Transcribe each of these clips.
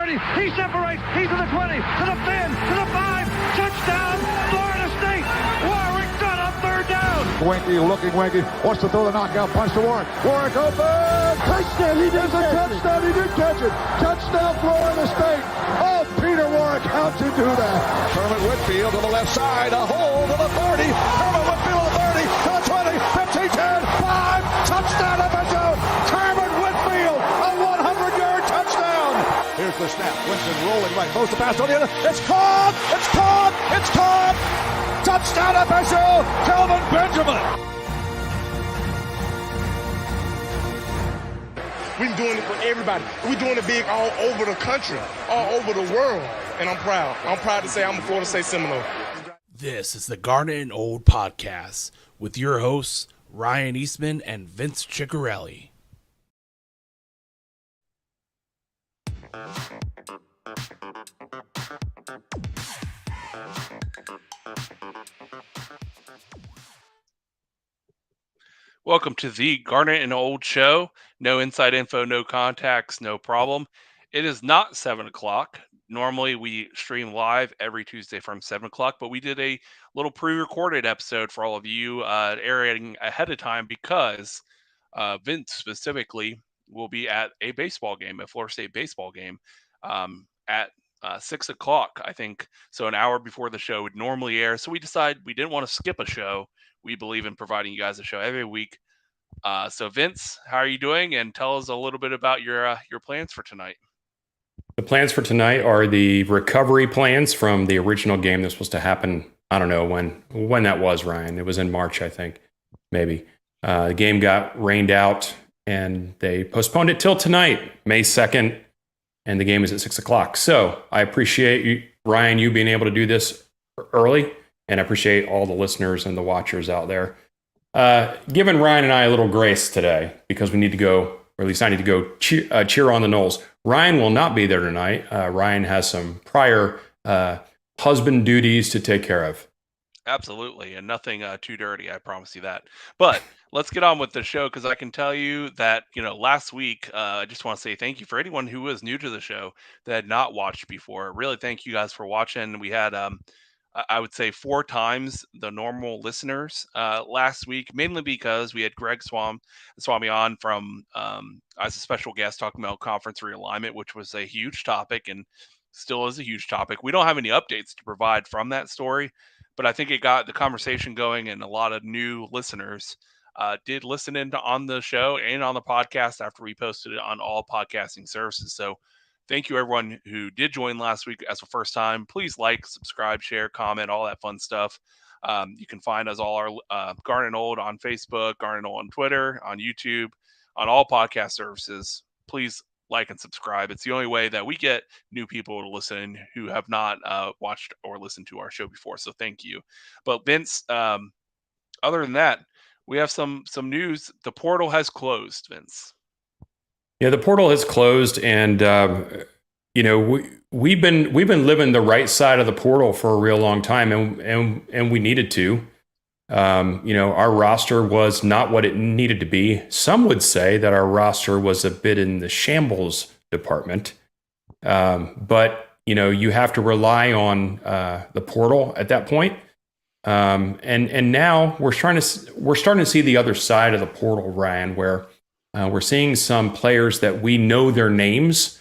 He separates. He's to the 20, to the 10, to the 5. Touchdown, Florida State. Warwick got up third down. Winky looking Winky. Wants to throw the knockout punch to Warwick. Warwick open. Touchdown. He does a touchdown. He did catch it. Touchdown, Florida State. Oh, Peter Warwick, how'd you do that? Kermit Whitfield to the left side. A hole to the 30. Kermit Whitfield to the 30, to the 20, 15, 10, 5. Touchdown, FSU. Kermit Whitfield, a 100-yard touchdown. Here's the snap. Winston rolling right. Throws the pass on the other. It's caught. It's caught. It's caught. Touchdown, FSU. Kelvin Benjamin. We're doing it for everybody. We're doing it big all over the country, all over the world. And I'm proud. I'm proud to say I'm a Florida State Seminole. This is the Garnet and Old podcast with your hosts, Ryan Eastman and Vince Ciccarelli. Welcome to the Garnet and Old Show. No inside info, no contacts, no problem. It is not 7 o'clock. Normally we stream live every Tuesday from 7 o'clock, but we did a little pre-recorded episode for all of you airing ahead of time because Vince specifically will be at a baseball game, a Florida State baseball game at 6 o'clock, I think. So an hour before the show would normally air. So we decided we didn't want to skip a show. We believe in providing you guys a show every week. So Vince, how are you doing? And tell us a little bit about your plans for tonight. The plans for tonight are the recovery plans from the original game that was supposed to happen. I don't know when that was, Ryan. It was in March, I think, maybe. The game got rained out and they postponed it till tonight, May 2nd, and the game is at 6 o'clock. So I appreciate you, Ryan, you being able to do this early, and I appreciate all the listeners and the watchers out there. Giving Ryan and I a little grace today because we need to go, or at least I need to go cheer on the Noles. Ryan will not be there tonight. Ryan has some prior husband duties to take care of. Absolutely, and nothing too dirty, I promise you that. But let's get on with the show because I can tell you that, last week, I just want to say thank you for anyone who was new to the show that had not watched before. Really thank you guys for watching. We had, I would say, 4 times the normal listeners last week, mainly because we had Greg Swami on from as a special guest talking about conference realignment, which was a huge topic and still is a huge topic. We don't have any updates to provide from that story, but I think it got the conversation going, and a lot of new listeners did listen in on the show and on the podcast after we posted it on all podcasting services. So thank you, everyone who did join last week as the first time. Please like, subscribe, share, comment, all that fun stuff. You can find us all our Garnet and Old on Facebook, Garnet and Old on Twitter, on YouTube, on all podcast services. Please like and subscribe. It's the only way that we get new people to listen who have not watched or listened to our show before. So thank you. But Vince, other than that, we have some news. The portal has closed, Vince. Yeah, the portal has closed, and we've been living the right side of the portal for a real long time, and we needed to. Our roster was not what it needed to be. Some would say that our roster was a bit in the shambles department, but you have to rely on the portal at that point. And now we're starting to see the other side of the portal, Ryan, where we're seeing some players that we know their names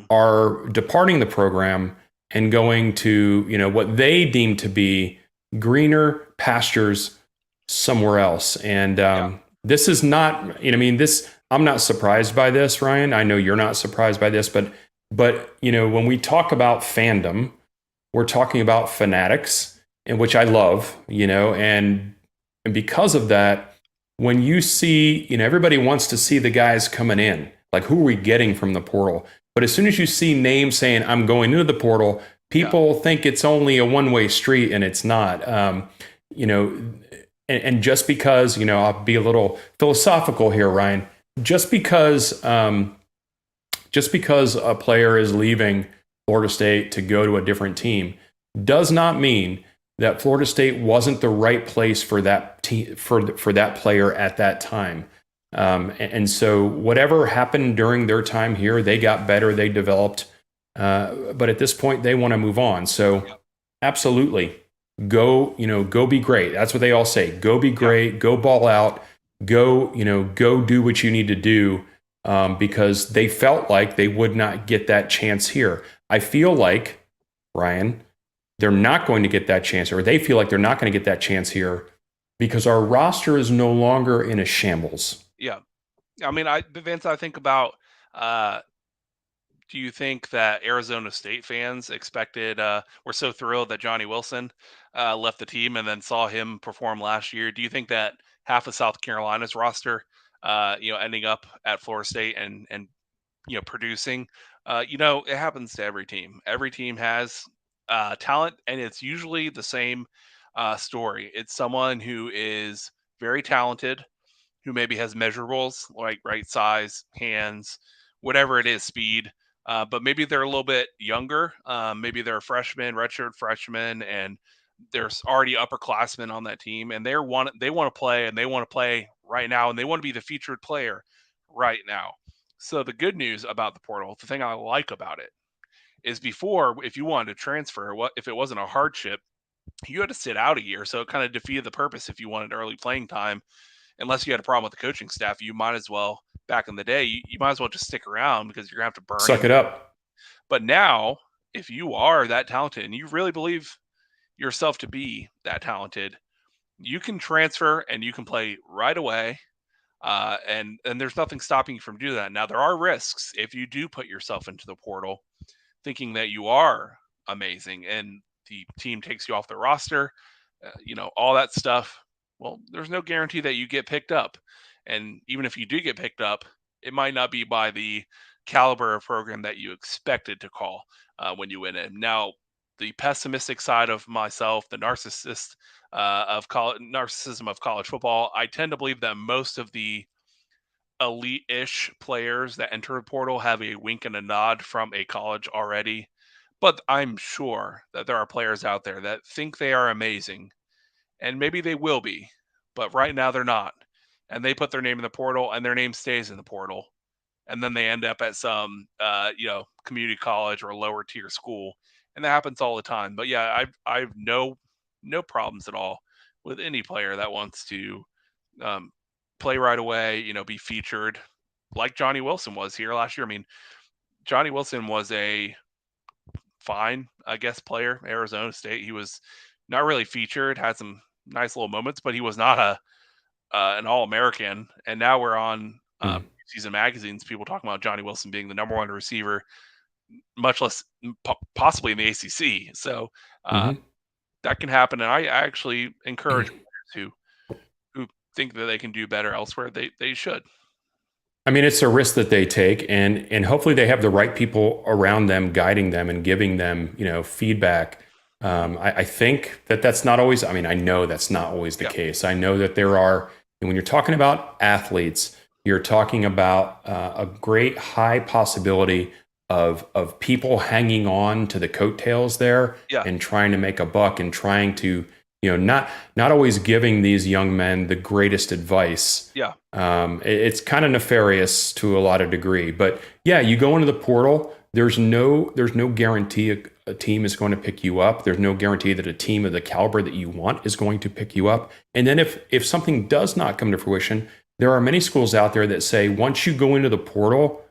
are departing the program and going to, what they deem to be greener pastures somewhere else. And this is not, I'm not surprised by this, Ryan. I know you're not surprised by this, but when we talk about fandom, we're talking about fanatics, and which I love, and because of that, when you see, everybody wants to see the guys coming in, like who are we getting from the portal? But as soon as you see names saying, I'm going into the portal, people think it's only a one-way street, and it's not. And just because, I'll be a little philosophical here, Ryan, just because a player is leaving Florida State to go to a different team does not mean that Florida State wasn't the right place for that team, for that player at that time. And so whatever happened during their time here, they got better, they developed. But at this point, they want to move on. So absolutely, go be great. That's what they all say. Go be great. Go ball out. Go do what you need to do, because they felt like they would not get that chance here. I feel like, Ryan, they're not going to get that chance, or they feel like they're not going to get that chance here because our roster is no longer in a shambles. Yeah. I mean, Vince, I think about, do you think that Arizona State fans were so thrilled that Johnny Wilson left the team and then saw him perform last year? Do you think that half of South Carolina's roster, ending up at Florida State and producing, it happens to every team. Every team has talent, and it's usually the same story. It's someone who is very talented, who maybe has measurables like right size, hands, whatever it is, speed. But maybe they're a little bit younger. Maybe they're a freshman, redshirt freshman, and there's already upperclassmen on that team, and they want to play, and they want to play right now, and they want to be the featured player right now. So the good news about the portal, the thing I like about it, is before, if you wanted to transfer, if it wasn't a hardship, you had to sit out a year. So it kind of defeated the purpose if you wanted early playing time. Unless you had a problem with the coaching staff, you might as well, back in the day, you might as well just stick around because you're going to have to burn Suck it up. But now, if you are that talented and you really believe yourself to be that talented, you can transfer and you can play right away. And there's nothing stopping you from doing that. Now, there are risks if you do put yourself into the portal thinking that you are amazing and the team takes you off the roster, all that stuff. Well, there's no guarantee that you get picked up. And even if you do get picked up, it might not be by the caliber of program that you expected to call when you went in. Now, the pessimistic side of myself, the narcissism of college football, I tend to believe that most of the elite-ish players that enter the portal have a wink and a nod from a college already. But I'm sure that there are players out there that think they are amazing, and maybe they will be, but right now they're not. And they put their name in the portal, and their name stays in the portal, and then they end up at some community college or lower tier school, and that happens all the time. But yeah, I've no problems at all with any player that wants to play right away, be featured like Johnny Wilson was here last year. I mean, Johnny Wilson was a fine, I guess, player, Arizona State. He was not really featured, had some nice little moments, but he was not an All-American. And now we're on season magazines, people talking about Johnny Wilson being the number one receiver, much less possibly in the ACC. So that can happen. And I actually encourage players who think that they can do better elsewhere. They should. I mean, it's a risk that they take, and hopefully they have the right people around them, guiding them and giving them, feedback. I think that's not always, I know that's not always the case. I know that there are, and when you're talking about athletes, you're talking about a great high possibility of people hanging on to the coattails there and trying to make a buck and trying to, not always giving these young men the greatest advice. Yeah. It's kind of nefarious to a lot of degree, but yeah, you go into the portal. There's no guarantee a team is going to pick you up. There's no guarantee that a team of the caliber that you want is going to pick you up. And then if something does not come to fruition, there are many schools out there that say, once you go into the portal,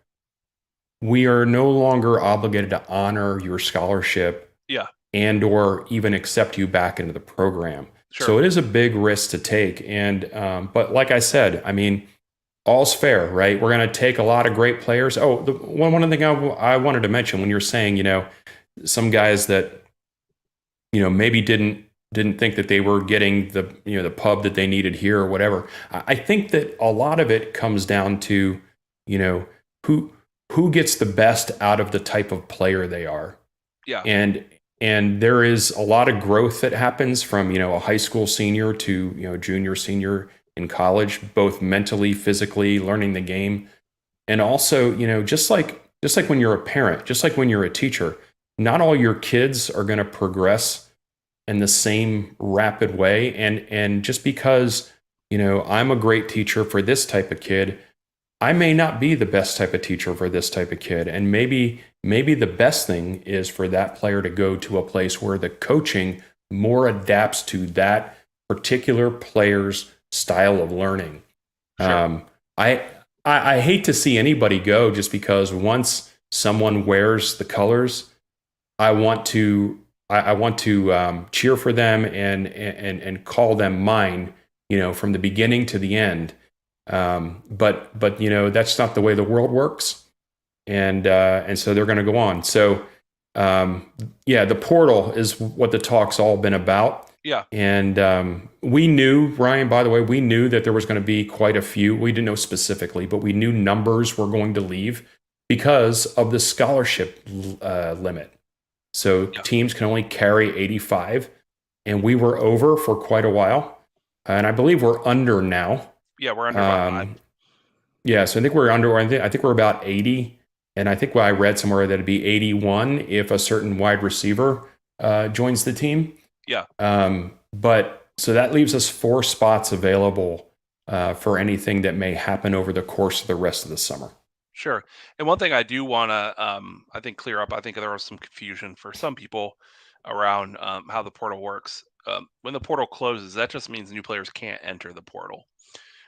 we are no longer obligated to honor your scholarship and or even accept you back into the program. Sure. So it is a big risk to take. And but like I said, all's fair, right? We're going to take a lot of great players. Oh, one thing I wanted to mention when you're saying, some guys that, maybe didn't think that they were getting the pub that they needed here or whatever. I think that a lot of it comes down to, who gets the best out of the type of player they are. Yeah. And there is a lot of growth that happens from, a high school senior to, junior, senior in college, both mentally, physically, learning the game. And also, just like when you're a parent, just like when you're a teacher, not all your kids are going to progress in the same rapid way. And just because, I'm a great teacher for this type of kid, I may not be the best type of teacher for this type of kid. And maybe the best thing is for that player to go to a place where the coaching more adapts to that particular player's style of learning. Sure. I hate to see anybody go just because once someone wears the colors, I want to cheer for them and call them mine, from the beginning to the end. But that's not the way the world works, and so they're going to go on. So the portal is what the talk's all been about. Yeah. And we knew, Ryan, by the way, we knew that there was going to be quite a few. We didn't know specifically, but we knew numbers were going to leave because of the scholarship limit. So teams can only carry 85, and we were over for quite a while. And I believe we're under now. Yeah, we're under about 9. Yeah, so I think we're under. I think we're about 80, and I think I read somewhere that it'd be 81 if a certain wide receiver joins the team. Yeah. But so that leaves us 4 spots available for anything that may happen over the course of the rest of the summer. Sure. And one thing I do want to, I think, clear up, I think there was some confusion for some people around how the portal works. When the portal closes, that just means new players can't enter the portal.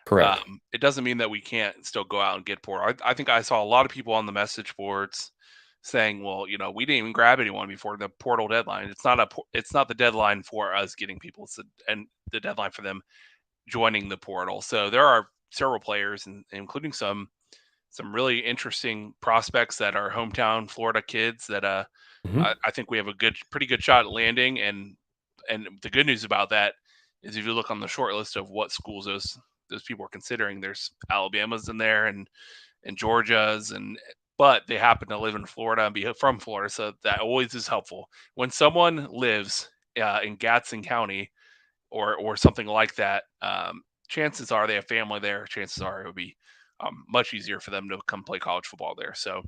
Correct. It doesn't mean that we can't still go out and get portal. I think I saw a lot of people on the message boards saying, well, we didn't even grab anyone before the portal deadline. It's not the deadline for us getting people, and the deadline for them joining the portal. So there are several players, including some really interesting prospects that are hometown Florida kids that I think we have a pretty good shot at landing. And the good news about that is if you look on the short list of what schools those people are considering, there's Alabama's in there and Georgia's, but they happen to live in Florida and be from Florida, so that always is helpful. When someone lives in Gadsden County or something like that, chances are they have family there. Chances are it would be much easier for them to come play college football there. So,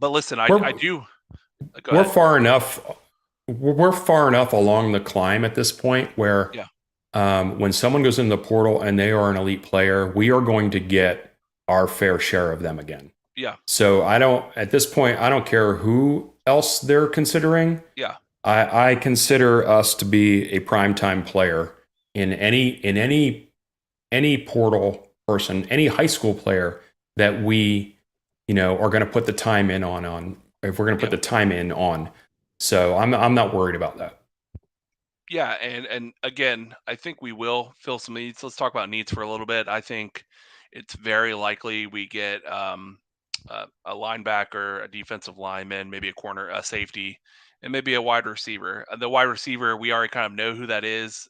but listen, I do. We're far enough. We're far enough along the climb at this point where when someone goes in the portal and they are an elite player, we are going to get our fair share of them again. Yeah. So at this point, I don't care who else they're considering. Yeah. I consider us to be a primetime player in any portal person, any high school player that we, are going to put the time in on. If we're going to put the time in on, so I'm not worried about that. Yeah, and again, I think we will fill some needs. Let's talk about needs for a little bit. I think it's very likely we get a linebacker, a defensive lineman, maybe a corner, a safety, and maybe a wide receiver. The wide receiver, we already kind of know who that is.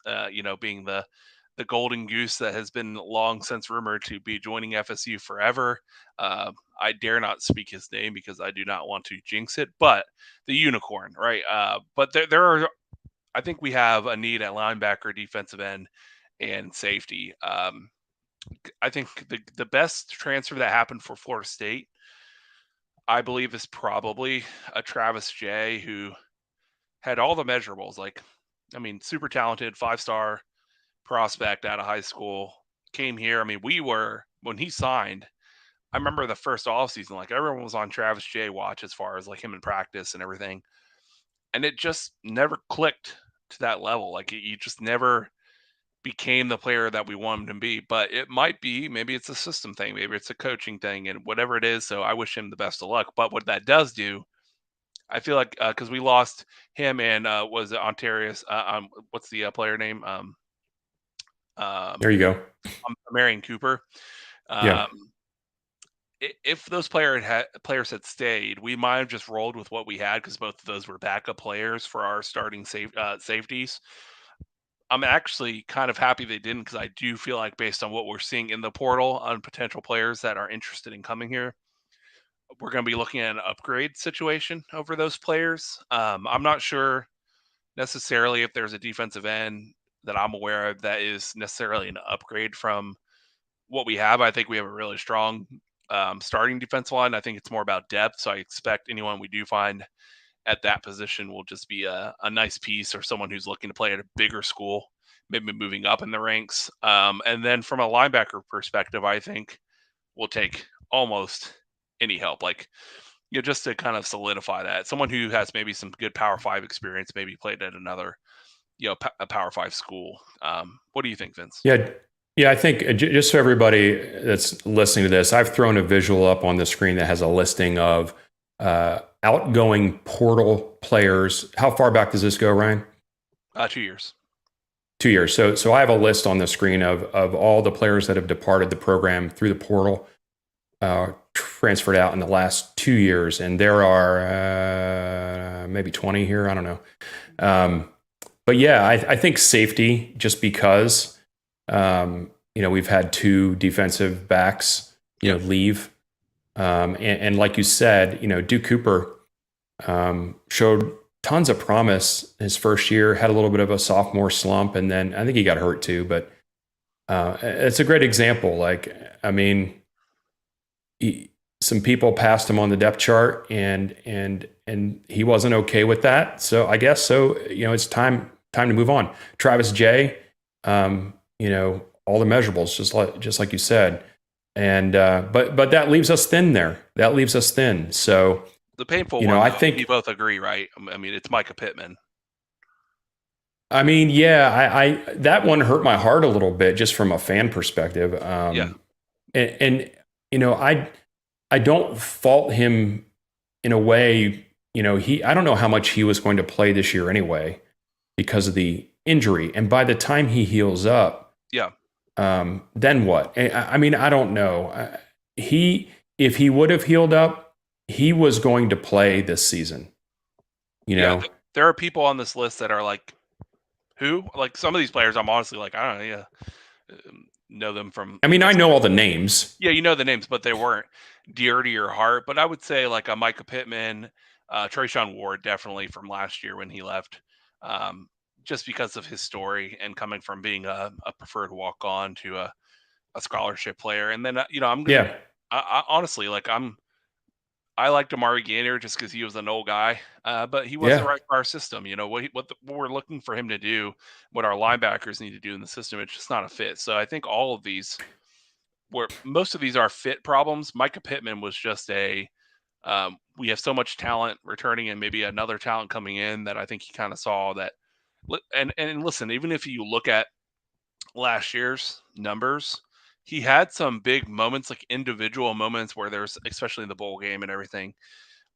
Being the golden goose that has been long since rumored to be joining FSU forever. I dare not speak his name because I do not want to jinx it, but the unicorn, right? But there are, I think we have a need at linebacker, defensive end, and safety. I think the best transfer that happened for Florida State, I believe, is probably a Travis Jay, who had all the measurables. Super talented, 5-star prospect out of high school, came here. When he signed, I remember the first offseason, everyone was on Travis Jay watch as far as him in practice and everything. And it just never clicked to that level. He just never became the player that we want him to be. But it might be, maybe it's a system thing, maybe it's a coaching thing, and whatever it is. So I wish him the best of luck. But what that does do, I feel like, because we lost him and was it Ontarius? What's the player name? There you go. Marion Cooper. If those players had stayed, we might have just rolled with what we had because both of those were backup players for our starting safeties. I'm actually kind of happy they didn't, because I do feel like, based on what we're seeing in the portal on potential players that are interested in coming here, we're going to be looking at an upgrade situation over those players. I'm not sure necessarily if there's a defensive end that I'm aware of that is necessarily an upgrade from what we have. I think we have a really strong starting defensive line. I think it's more about depth. So I expect anyone we do find at that position will just be a nice piece, or someone who's looking to play at a bigger school, maybe moving up in the ranks. And then from a linebacker perspective, I think we'll take almost any help. Like, just to kind of solidify that, someone who has maybe some good Power 5 experience, maybe played at another, a Power 5 school. What do you think, Vince? Yeah. Yeah, I think just so everybody that's listening to this, I've thrown a visual up on the screen that has a listing of outgoing portal players. How far back does this go, Ryan? 2 years. 2 years. So I have a list on the screen of all the players that have departed the program through the portal, transferred out in the last 2 years, and there are maybe 20 here. I don't know. But yeah, I think safety, just because we've had 2 defensive backs leave, and like you said, Duke Cooper showed tons of promise his first year, had a little bit of a sophomore slump, and then I think he got hurt too. But it's a great example. Like, I mean, some people passed him on the depth chart, and he wasn't okay with that. So I guess it's time to move on. Travis J, all the measurables, just like you said, and but that leaves us thin there. That leaves us thin. So the painful one, I think we both agree, right? I mean, it's Micah Pittman. I mean, yeah, I that one hurt my heart a little bit just from a fan perspective. And I don't fault him in a way. I don't know how much he was going to play this year anyway because of the injury. And by the time he heals up, then what? I mean, I don't know. If he would have healed up, he was going to play this season. There are people on this list that are like, who? Like, some of these players, I'm honestly like, I don't know, know them from. I mean, I know all the names. Yeah, you know the names, but they weren't dear to your heart. But I would say like a Micah Pittman, Trayshawn Ward, definitely from last year when he left, just because of his story and coming from being a preferred walk-on to a scholarship player. And then I honestly, like, I liked Amari Gainer just because he was an old guy, but he wasn't right for our system. What we're looking for him to do, what our linebackers need to do in the system, it's just not a fit. So I think all of these, where most of these are fit problems. Micah Pittman was just we have so much talent returning and maybe another talent coming in that I think he kind of saw that. And listen, even if you look at last year's numbers, he had some big moments, like individual moments where there's, especially in the bowl game and everything.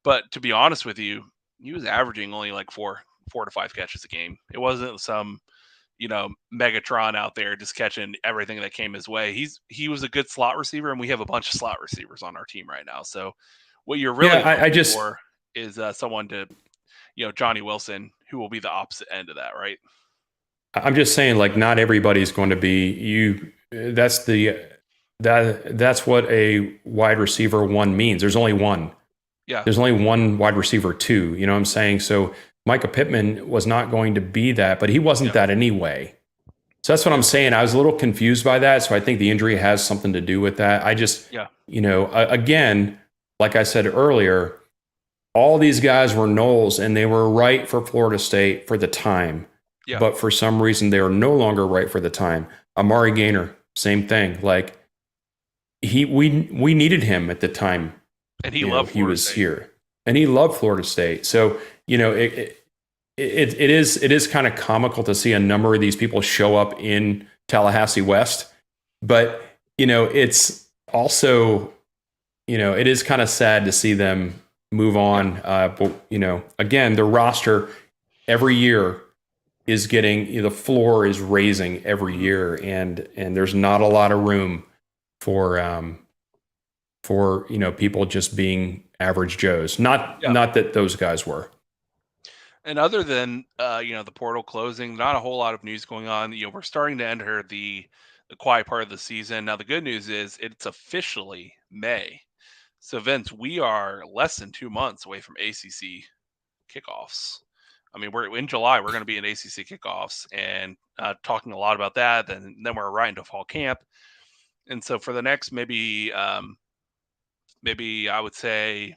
But to be honest with you, he was averaging only like 4 to 5 catches a game. It wasn't some, Megatron out there just catching everything that came his way. He was a good slot receiver, and we have a bunch of slot receivers on our team right now. So what you're really looking for is someone to, Johnny Wilson, who will be the opposite end of that, right? I'm just saying, like, not everybody's going to be you. That's what a wide receiver 1 means. There's only one. Yeah. There's only one wide receiver 2. You know what I'm saying? So Micah Pittman was not going to be that, but he wasn't that anyway. So that's what I'm saying. I was a little confused by that. So I think the injury has something to do with that. I just, again, like I said earlier, all these guys were Noles, and they were right for Florida State for the time. Yeah. But for some reason, they are no longer right for the time. Amari Gainer, same thing. Like, we needed him at the time, and he loved he was here, and he loved Florida State. So it is kind of comical to see a number of these people show up in Tallahassee West, but it's also it is kind of sad to see them move on. But again, the roster every year is getting, the floor is raising every year, and there's not a lot of room for people just being average Joes. Not that those guys were. And other than the portal closing, not a whole lot of news going on. We're starting to enter the quiet part of the season. Now the good news is it's officially May. So Vince, we are less than 2 months away from ACC kickoffs. I mean, we're in July. We're going to be in ACC kickoffs and talking a lot about that. And then we're right into fall camp. And so for the next maybe I would say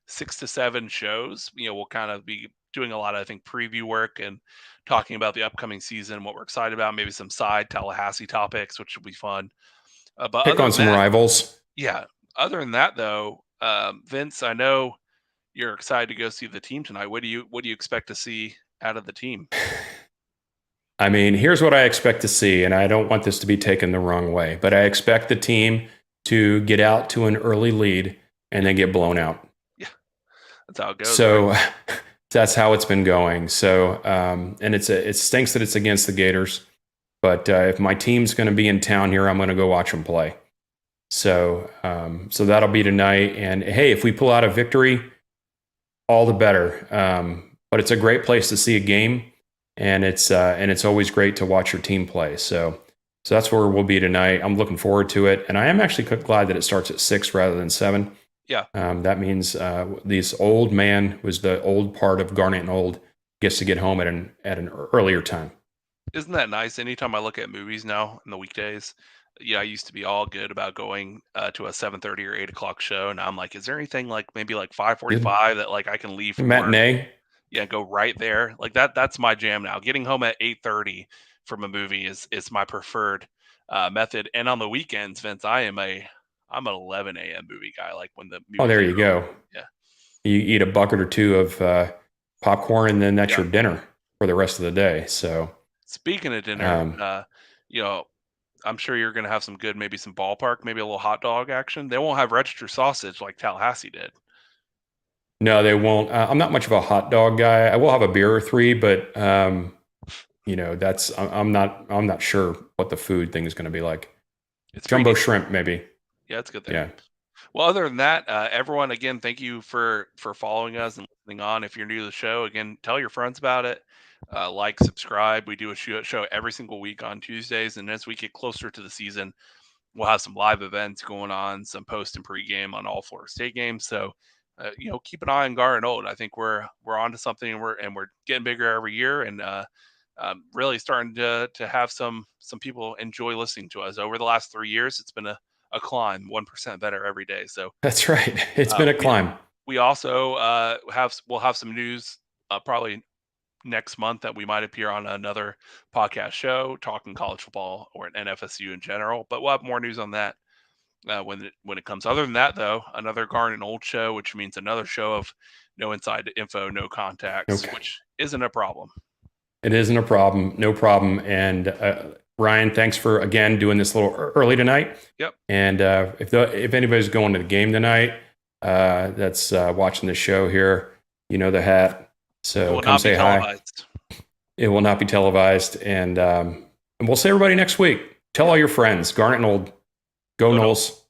6 to 7 shows, we'll kind of be doing a lot of, I think, preview work and talking about the upcoming season, what we're excited about, maybe some side Tallahassee topics, which will be fun. But pick on some rivals. Yeah. Other than that, though, Vince, I know you're excited to go see the team tonight. What do you expect to see out of the team? I mean, here's what I expect to see, and I don't want this to be taken the wrong way, but I expect the team to get out to an early lead and then get blown out. Yeah, that's how it goes. So right? that's how it's been going. So, and it stinks that it's against the Gators, but if my team's going to be in town here, I'm going to go watch them play. So, so that'll be tonight. And hey, if we pull out a victory, all the better. But it's a great place to see a game. And it's always great to watch your team play. So that's where we'll be tonight. I'm looking forward to it, and I am actually glad that it starts at 6 rather than 7. Yeah, that means this old man was the old part of Garnet and Old gets to get home at an earlier time. Isn't that nice? Anytime I look at movies now in the weekdays, I used to be all good about going to a 7:30 or 8 o'clock show. Now I'm like, is there anything like maybe like 5:45 that like I can leave from work? Matinee. Yeah, go right there. Like that's my jam now. Getting home at 8:30 from a movie is my preferred method. And on the weekends, Vince, I'm an 11 a.m. movie guy. Like when the Oh, there you go. Yeah. You eat a bucket or two of popcorn, and then that's your dinner for the rest of the day. So speaking of dinner, I'm sure you're going to have some good, maybe some ballpark, maybe a little hot dog action. They won't have register sausage like Tallahassee did. No, they won't. I'm not much of a hot dog guy. I will have a beer or 3, but that's I'm not sure what the food thing is going to be like. It's jumbo shrimp, maybe. Yeah, it's good thing. Yeah. Well, other than that, everyone, again, thank you for following us and listening on. If you're new to the show, again, tell your friends about it. Like, subscribe. We do a show every single week on Tuesdays, and as we get closer to the season, we'll have some live events going on, some post and pregame on all Florida State games. So, keep an eye on Garnet and Old. I think we're onto something, and we're getting bigger every year, and really starting to have some people enjoy listening to us. Over the last 3 years, it's been a climb, 1% better every day. So that's right. It's been a climb. We also we'll have some news probably next month that we might appear on another podcast show talking college football or an NFSU in general. But we'll have more news on that when it comes. Other than that, though, another Garnet and Old show, which means another show of no inside info, no contacts, which isn't a problem. It isn't a problem. No problem. And Ryan, thanks for again doing this a little early tonight. Yep. And if anybody's going to the game tonight, that's watching the show here, the hat. So come say hi. It will not be televised, and we'll see everybody next week. Tell all your friends. Garnet and Old. Go Noles.